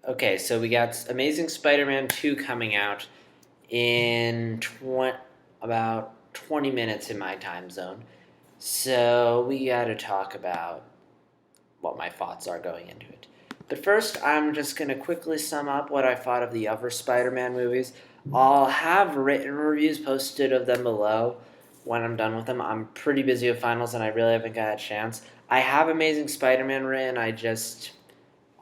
Okay, so we got Amazing Spider-Man 2 coming out in about 20 minutes in my time zone. So we got to talk about what my thoughts are going into it. But first, I'm just going to quickly sum up what I thought of the other Spider-Man movies. I'll have written reviews posted of them below when I'm done with them. I'm pretty busy with finals and I really haven't got a chance. I have Amazing Spider-Man written,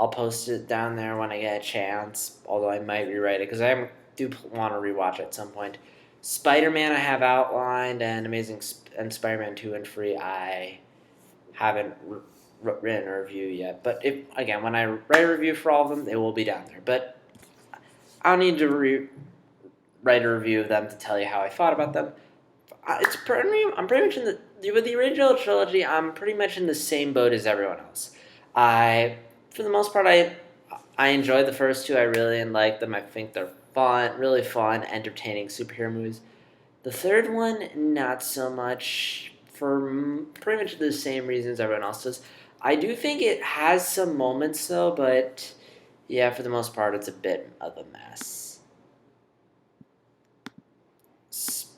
I'll post it down there when I get a chance, although I might rewrite it because do want to rewatch it at some point. Spider Man I have outlined, and and Spider Man 2 and 3 I haven't written a review yet. But when I write a review for all of them, they will be down there. But I'll need to write a review of them to tell you how I thought about them. I'm pretty much with the original trilogy. I'm pretty much in the same boat as everyone else. For the most part, I enjoyed the first two. I really like them. I think they're fun, really fun, entertaining superhero movies. The third one, not so much, for pretty much the same reasons everyone else does. I do think it has some moments though, but yeah, for the most part, it's a bit of a mess.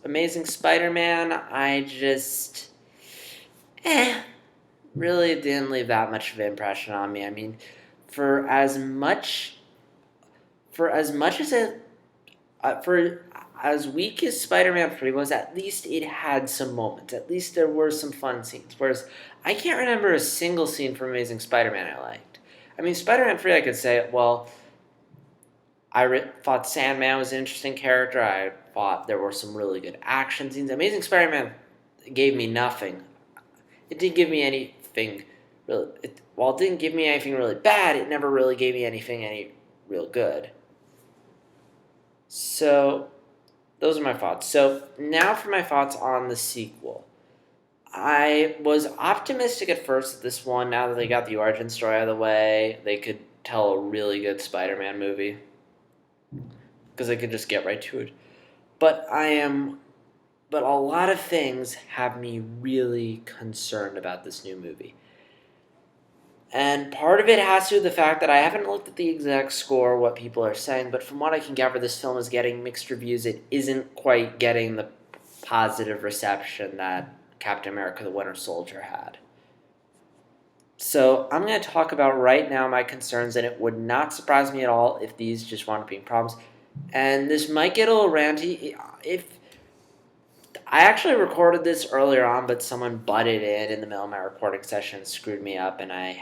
Amazing Spider-Man, I just, really didn't leave that much of an impression on me. I mean, for as much, for as much as it, for as weak as Spider-Man 3 was, at least it had some moments. At least there were some fun scenes. Whereas I can't remember a single scene from Amazing Spider-Man I liked. I mean, Spider-Man 3, I could say, well, thought Sandman was an interesting character. I thought there were some really good action scenes. Amazing Spider-Man gave me nothing. It didn't give me anything really. While it didn't give me anything really bad, it never really gave me anything any real good. So, those are my thoughts. So, now for my thoughts on the sequel. I was optimistic at first that this one, now that they got the origin story out of the way, they could tell a really good Spider Man movie. Because they could just get right to it. But But a lot of things have me really concerned about this new movie. And part of it has to do with the fact that I haven't looked at the exact score, what people are saying, but from what I can gather, this film is getting mixed reviews. It isn't quite getting the positive reception that Captain America the Winter Soldier had. So I'm going to talk about right now my concerns, and it would not surprise me at all if these just wound up being problems. And this might get a little ranty. If I actually recorded this earlier on, but someone butted in the middle of my recording session, screwed me up, and I'm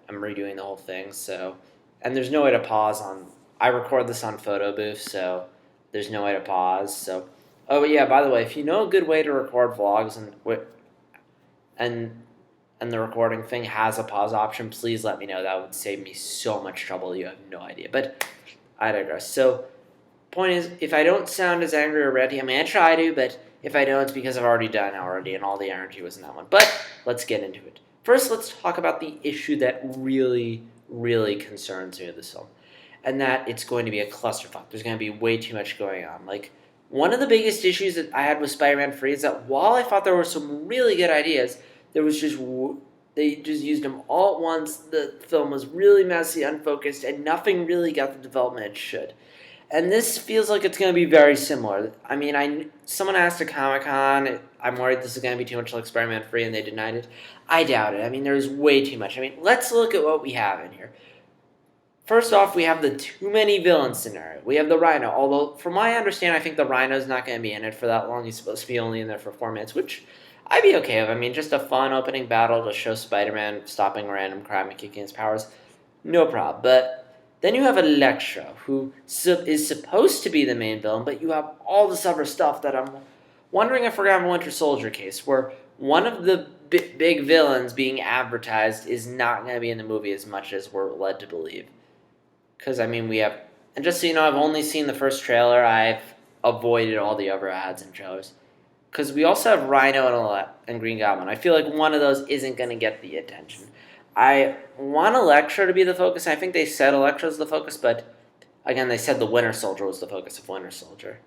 redoing the whole thing. So, and there's no way to pause on. I record this on Photo Booth, so there's no way to pause. So, oh yeah, by the way, if you know a good way to record vlogs and and the recording thing has a pause option, please let me know. That would save me so much trouble. You have no idea. But I digress. So, point is, if I don't sound as angry or ranty, I mean, I try to, but if I don't, it's because I've already done already, and all the energy was in that one. But let's get into it. First, let's talk about the issue that really, really concerns me with this film, and that it's going to be a clusterfuck. There's going to be way too much going on. Like, one of the biggest issues that I had with Spider-Man 3 is that while I thought there were some really good ideas, there was just they just used them all at once. The film was really messy, unfocused, and nothing really got the development it should. And this feels like it's going to be very similar. I mean, someone asked at Comic Con, I'm worried this is going to be too much like Spider-Man 3, and they denied it. I doubt it. I mean, there's way too much. I mean, let's look at what we have in here. First off, we have the too many villains scenario. We have the Rhino, although from what I understand, I think the Rhino's not going to be in it for that long. He's supposed to be only in there for 4 minutes, which I'd be okay with. I mean, just a fun opening battle to show Spider-Man stopping random crime and kicking his powers. No problem. But then you have Elektra, who is supposed to be the main villain, but you have all this other stuff that I'm wondering if we're going to have a Winter Soldier case, where one of the big villains being advertised is not going to be in the movie as much as we're led to believe. Because, I mean, and just so you know, I've only seen the first trailer. I've avoided all the other ads and trailers. Because we also have Rhino and Green Goblin. I feel like one of those isn't going to get the attention. I want Elektra to be the focus. I think they said Elektra's the focus, but again, they said the Winter Soldier was the focus of Winter Soldier.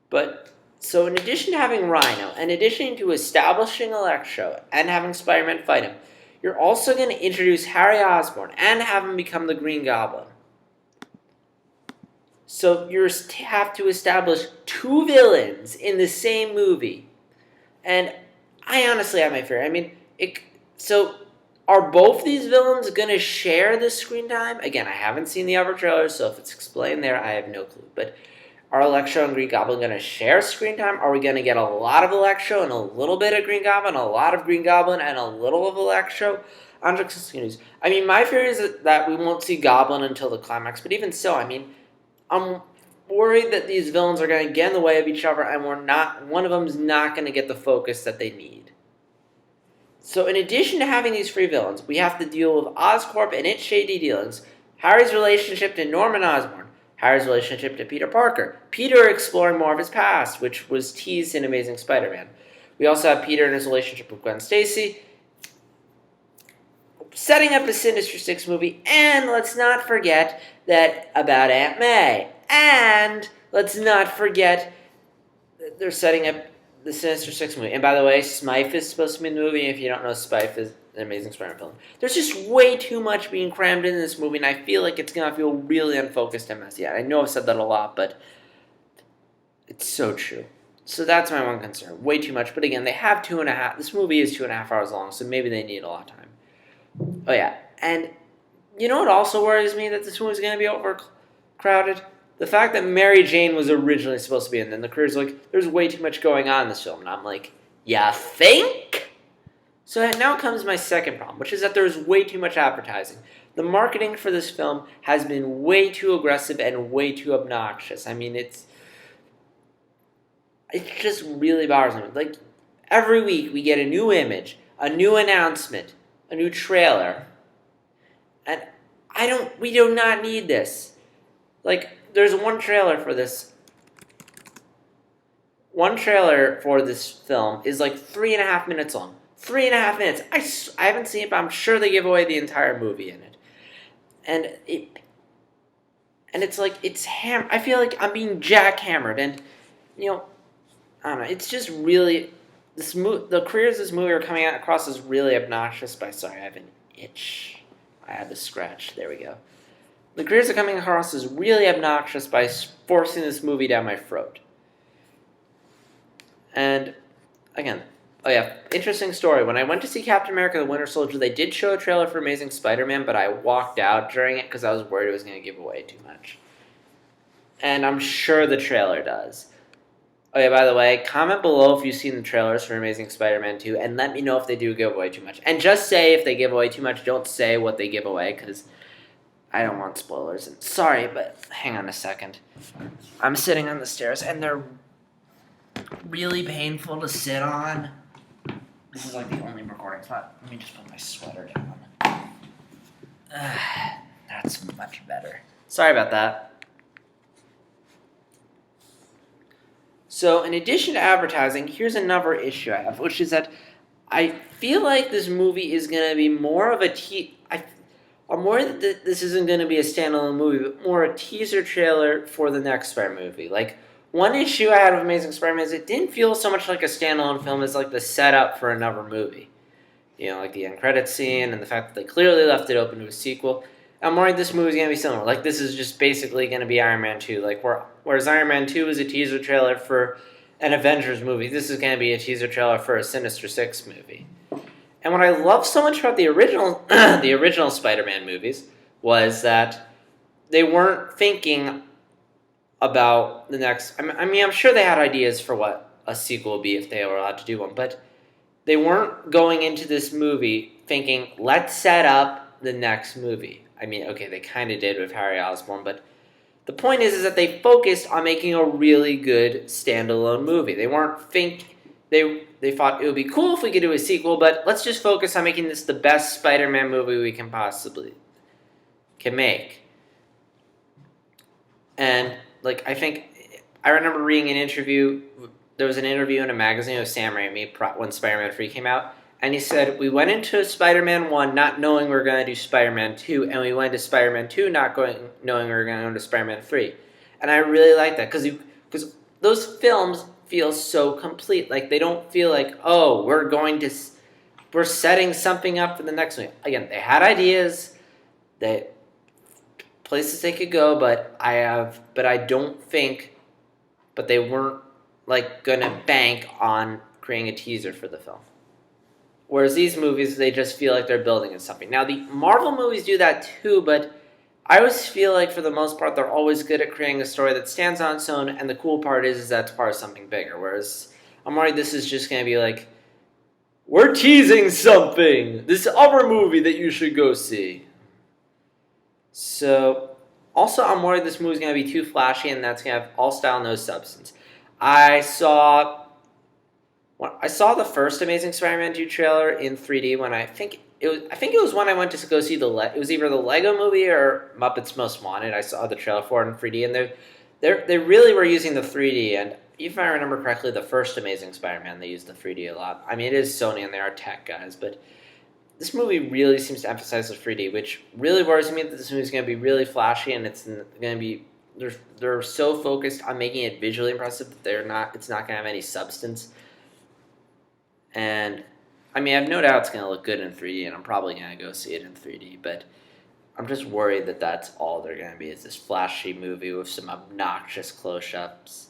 But, so in addition to having Rhino, in addition to establishing Elektra and having Spider-Man fight him, you're also going to introduce Harry Osborn and have him become the Green Goblin. So you have to establish two villains in the same movie. And I honestly have my fear. I mean, so are both these villains going to share this screen time? Again, I haven't seen the other trailers, so if it's explained there, I have no clue. But are Electro and Green Goblin going to share screen time? Are we going to get a lot of Electro and a little bit of Green Goblin, a lot of Green Goblin, and a little of Electro? I'm just confused. I mean, my fear is that we won't see Goblin until the climax, but even so, I mean, I'm worried that these villains are going to get in the way of each other, and one of them's not going to get the focus that they need. So in addition to having these three villains, we have to deal with Oscorp and its shady dealings, Harry's relationship to Norman Osborn, Harry's relationship to Peter Parker, Peter exploring more of his past, which was teased in Amazing Spider-Man. We also have Peter and his relationship with Gwen Stacy, setting up a Sinister Six movie, and let's not forget that about Aunt May. And let's not forget that they're setting up the Sinister Six movie. And by the way, Smythe is supposed to be in the movie. If you don't know, Smythe is an Amazing Spider-Man film. There's just way too much being crammed into this movie, and I feel like it's going to feel really unfocused and messy. I know I've said that a lot, but it's so true. So that's my one concern. Way too much. But again, they have 2.5. This movie is 2.5 hours long, so maybe they need a lot of time. Oh, yeah. And you know what also worries me that this movie's going to be overcrowded? The fact that Mary Jane was originally supposed to be in, and the crew's like, there's way too much going on in this film. And I'm like, ya think? So now comes my second problem, which is that there's way too much advertising. The marketing for this film has been way too aggressive and way too obnoxious. I mean, it's just really bothers me. Like, every week we get a new image, a new announcement, a new trailer. And we do not need this. Like, there's one trailer for this. One trailer for this film is like 3.5 minutes long. 3.5 minutes. I haven't seen it, but I'm sure they give away the entire movie in it. And it's like, I feel like I'm being jackhammered. And, you know, I don't know. It's just really, the careers of this movie are coming across as really obnoxious sorry, I have an itch. I had to scratch. There we go. The careers are coming across as really obnoxious by forcing this movie down my throat. And, again, oh yeah, interesting story. When I went to see Captain America the Winter Soldier, they did show a trailer for Amazing Spider-Man, but I walked out during it because I was worried it was going to give away too much. And I'm sure the trailer does. Oh yeah, by the way, comment below if you've seen the trailers for Amazing Spider-Man 2, and let me know if they do give away too much. And just say if they give away too much, don't say what they give away, because I don't want spoilers. And sorry, but hang on a second. I'm sitting on the stairs, and they're really painful to sit on. This is like the only recording spot. Let me just put my sweater down. That's much better. Sorry about that. So, in addition to advertising, here's another issue I have, which is that I feel like this movie is going to be more of more that this isn't going to be a standalone movie, but more a teaser trailer for the next Spider-Man movie. Like, one issue I had with Amazing Spider-Man is it didn't feel so much like a standalone film as like the setup for another movie. You know, like the end credits scene and the fact that they clearly left it open to a sequel. I'm worried this movie's going to be similar. Like, this is just basically going to be Iron Man 2. Like, whereas Iron Man 2 is a teaser trailer for an Avengers movie, this is going to be a teaser trailer for a Sinister Six movie. And what I love so much about the original the original Spider-Man movies was that they weren't thinking about the next... I mean, I'm sure they had ideas for what a sequel would be if they were allowed to do one, but they weren't going into this movie thinking, let's set up the next movie. I mean, okay, they kind of did with Harry Osborn, but the point is that they focused on making a really good standalone movie. They weren't they thought it would be cool if we could do a sequel, but let's just focus on making this the best Spider-Man movie we can make. And, like, I remember reading an interview, there was an interview in a magazine with Sam Raimi when Spider-Man 3 came out, and he said, we went into Spider-Man 1 not knowing we were going to do Spider-Man 2, and we went to Spider-Man 2 knowing we were going to go to Spider-Man 3. And I really like that, because those films feel so complete. Like, they don't feel like, oh, we're going to... we're setting something up for the next one. Again, they had ideas, they places they could go, but I don't think, but they weren't like gonna bank on creating a teaser for the film. Whereas these movies, they just feel like they're building in something. Now the Marvel movies do that too, but I always feel like for the most part they're always good at creating a story that stands on its own, and the cool part is that it's part of something bigger. Whereas I'm worried this is just gonna be like, we're teasing something! This other movie that you should go see. So, also I'm worried this movie's gonna be too flashy and that's gonna have all style, no substance. I saw the first Amazing Spider-Man 2 trailer in 3D when I think it was when I went to go see it was either the Lego Movie or Muppets Most Wanted. I saw the trailer for it in 3D, and they really were using the 3D. And if I remember correctly, the first Amazing Spider-Man they used the 3D a lot. I mean, it is Sony and they are tech guys, but this movie really seems to emphasize the 3D, which really worries me that this movie is going to be really flashy and it's going to be they're so focused on making it visually impressive that it's not going to have any substance. And I mean, I have no doubt it's going to look good in 3D, and I'm probably going to go see it in 3D, but I'm just worried that that's all they're going to be, is this flashy movie with some obnoxious close-ups.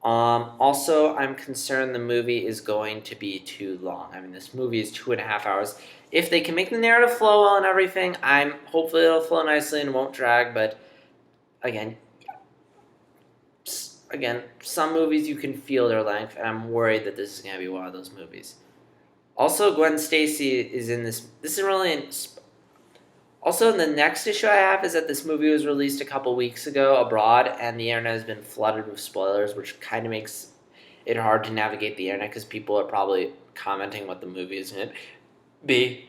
Also, I'm concerned the movie is going to be too long. I mean, this movie is 2.5 hours. If they can make the narrative flow well and everything, hopefully it'll flow nicely and won't drag, but again, some movies you can feel their length, and I'm worried that this is going to be one of those movies. Also, Gwen Stacy is in this. This is really. Also, the next issue I have is that this movie was released a couple weeks ago abroad, and the internet has been flooded with spoilers, which kind of makes it hard to navigate the internet because people are probably commenting what the movie is going to be.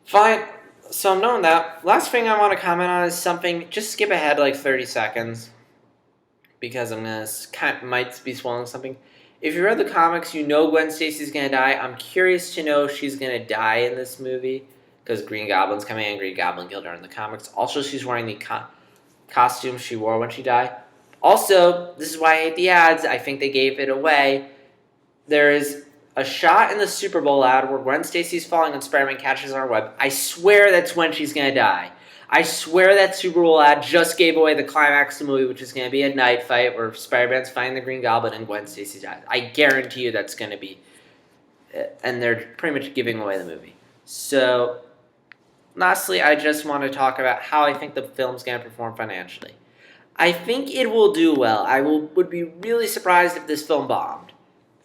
Fine. So I'm knowing that. Last thing I want to comment on is something. Just skip ahead like 30 seconds. Because I'm might be spoiling something. If you read the comics, you know Gwen Stacy's gonna die. I'm curious to know if she's gonna die in this movie because Green Goblin's coming and Green Goblin killed her in the comics. Also, she's wearing the costume she wore when she died. Also, this is why I hate the ads. I think they gave it away. There is a shot in the Super Bowl ad where Gwen Stacy's falling and Spider-Man catches her on her web. I swear that's when she's gonna die. I swear that Super Bowl ad just gave away the climax of the movie, which is going to be a night fight where Spider-Man's fighting the Green Goblin and Gwen Stacy dies. I guarantee you that's going to be it. And they're pretty much giving away the movie. So, lastly, I just want to talk about how I think the film's going to perform financially. I think it will do well. Would be really surprised if this film bombed.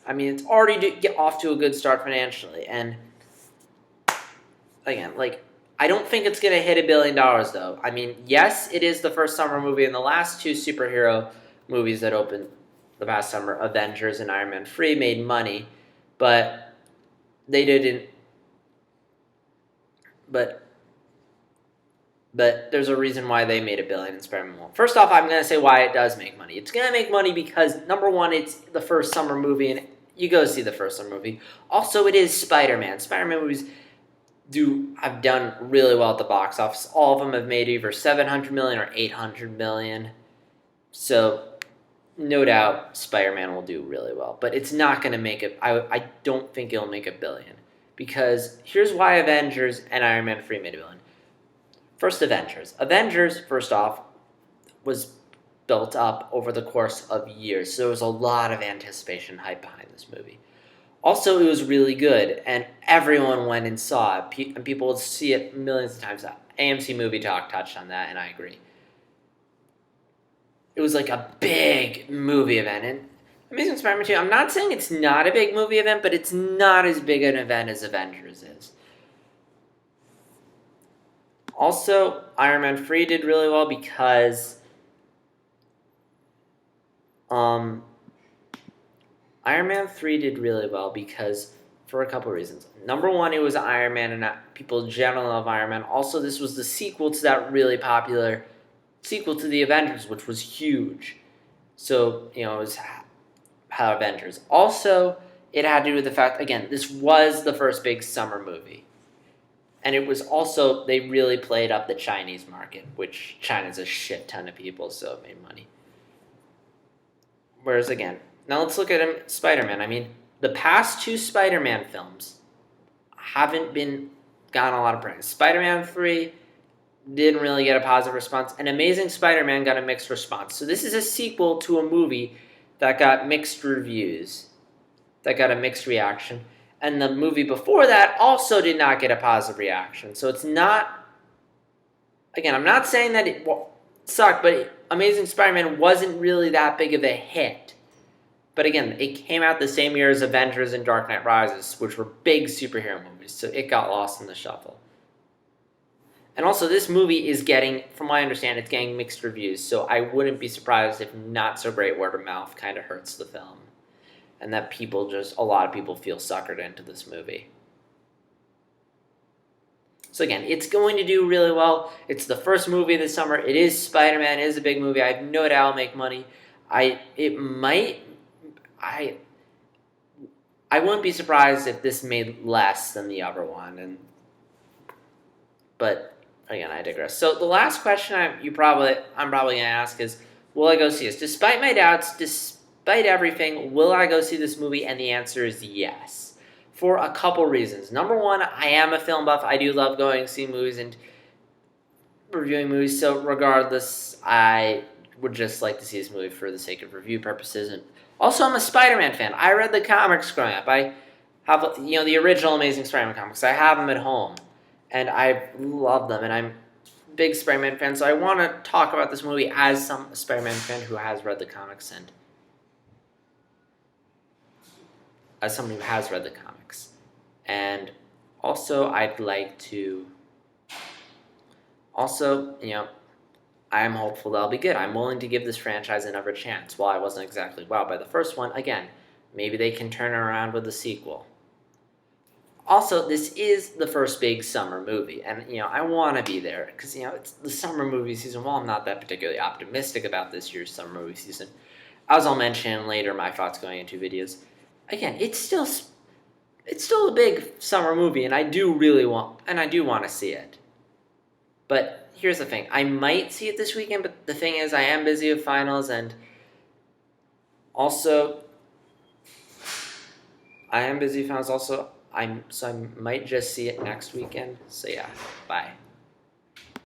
I mean, it's already get off to a good start financially. And, again, I don't think it's going to hit $1 billion, though. I mean, yes, it is the first summer movie, and the last two superhero movies that opened the past summer, Avengers and Iron Man 3, made money, but they didn't. But there's a reason why they made $1 billion and Spider-Man won't. First off, I'm going to say why it does make money. It's going to make money because, number one, it's the first summer movie, and you go see the first summer movie. Also, it is Spider-Man. Spider-Man movies have done really well at the box office. All of them have made either $700 million or $800 million. So, no doubt, Spider-Man will do really well. But it's not going to make it. I don't think it'll make $1 billion. Because here's why Avengers and Iron Man 3 made $1 billion. First, Avengers. Avengers, first off, was built up over the course of years. So there was a lot of anticipation and hype behind this movie. Also, it was really good, and everyone went and saw it, and people would see it millions of times. AMC Movie Talk touched on that, and I agree. It was like a big movie event, and Amazing Spider-Man 2, I'm not saying it's not a big movie event, but it's not as big an event as Avengers is. Also, Iron Man 3 did really well because Iron Man 3 did really well because for a couple of reasons. Number one, it was Iron Man, and people generally love Iron Man. Also, this was the sequel to that really popular sequel to the Avengers, which was huge. So, it was how Avengers. Also, it had to do with the fact, again, this was the first big summer movie. And it was also, they really played up the Chinese market, which China's a shit ton of people, so it made money. Whereas, again, now let's look at Spider-Man. I mean, the past two Spider-Man films haven't gotten a lot of praise. Spider-Man 3 didn't really get a positive response, and Amazing Spider-Man got a mixed response. So this is a sequel to a movie that got mixed reviews, that got a mixed reaction. And the movie before that also did not get a positive reaction. So it's not, again, I'm not saying that it sucked, but Amazing Spider-Man wasn't really that big of a hit. But again, it came out the same year as Avengers and Dark Knight Rises, which were big superhero movies, so it got lost in the shuffle. And also, this movie is getting, from what I understand, it's getting mixed reviews, so I wouldn't be surprised if not so great word of mouth kind of hurts the film. And that a lot of people feel suckered into this movie. So again, it's going to do really well. It's the first movie this summer. It is Spider-Man. It is a big movie. I have no doubt it'll make money. I wouldn't be surprised if this made less than the other one. But again, I digress. So the last question I'm probably going to ask is, will I go see this? Despite my doubts, despite everything, will I go see this movie? And the answer is yes. For a couple reasons. Number one, I am a film buff. I do love going to see movies and reviewing movies. So regardless, I would just like to see this movie for the sake of review purposes. And also, I'm a Spider-Man fan. I read the comics growing up. I have, the original Amazing Spider-Man comics. I have them at home. And I love them. And I'm a big Spider-Man fan. So I want to talk about this movie as some Spider-Man fan who has read the comics and as someone who has read the comics. And also, I'd like to... Also, I am hopeful that'll be good. I'm willing to give this franchise another chance. While I wasn't exactly wowed by the first one, again, maybe they can turn it around with the sequel. Also, this is the first big summer movie, and, I want to be there, because, it's the summer movie season. While I'm not that particularly optimistic about this year's summer movie season, as I'll mention later, my thoughts going into videos, again, it's still a big summer movie, and I do want to see it. But here's the thing. I might see it this weekend, but the thing is, I am busy with finals, and also, I might just see it next weekend. So yeah, bye.